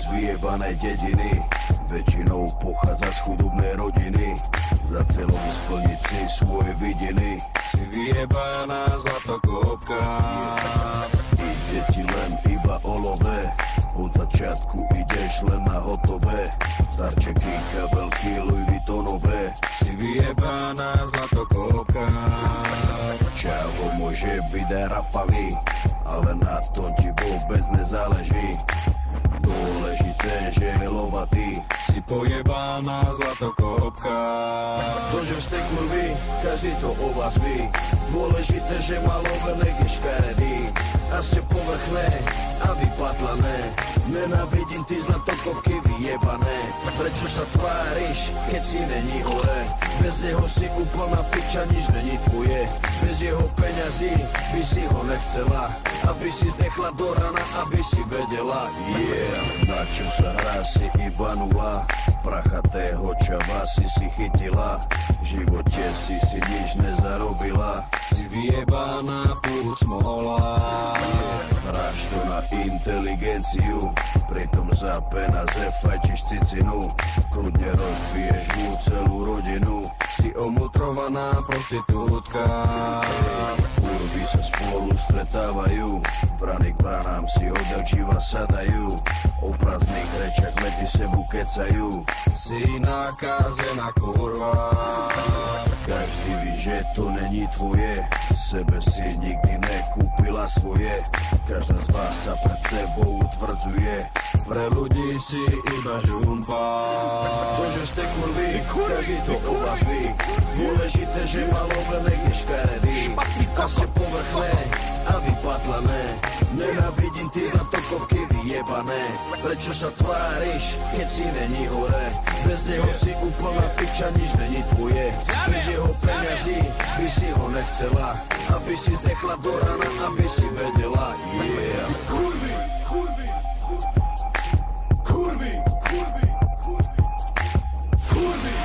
z vyjebanej dediny, väčšinou pochádza z chudobnej rodiny. Za celom splniť si svoje vidiny, si vyjebaná zlatokopka. Ide ti len iba o love, od začiatku ideš len na hotové. Darčeky, kabelky, Louis Vuittonové, si vyjebaná zlatokopka. Čavo môže byť aj rapavý, ale na to ti vôbec nezáleží. Dôležité, že je lovatý, si pojebaná zlatokopka. To, že ste kurvy, každý to o vás ví. Dôležité, že malové nech je škaredý. A ste povrchné a vypatlané. Nenávidím ty zlatokopky vyjebané. Prečo sa tváriš, keď si není hore? Bez neho si úplná piča, nič není tvoje. Bez jeho peňazí by si ho nechcela, aby si zdechla do rana, aby si vedela. Yeah, na čo sa hrá, si iba nula. Prachatého čava si chytila, v živote si nič nezarobila. Si vyjebaná púd smola. Hráš to na inteligenciu, pritom za peniaze fajčiš cicinu. Kľudne rozbiješ mu celú rodinu, si omutrovaná prostitútka. Kurvy sa spolu stretávajú, brany k branám si odjak živa sadajú. O prázdnych rečiach medzi sebou kecajú, si nakazená kurva. Každý ví, že to není tvoje, sebe si nikdy nekúpila svoje. Každá z vás sa pred sebou utvrdzuje, pre ľudí si iba žumpa. To, že ste kurvy, každý to o vás ví. Dôležité, že malové nech je škaredý. A ste povrchné a vypatlané. Nenávidím ty zlatokopky vyjebané. Prečo sa tváriš, keď si není hore? Bez neho si úplná piča, nič není tvoje. Bez jeho peňazí by si ho nechcela, aby si zdechla do rana, aby si vedela. Yeah. Kurvy, kurvy, kurvy, kurvy, kurvy, kurvy,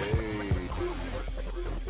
Hey.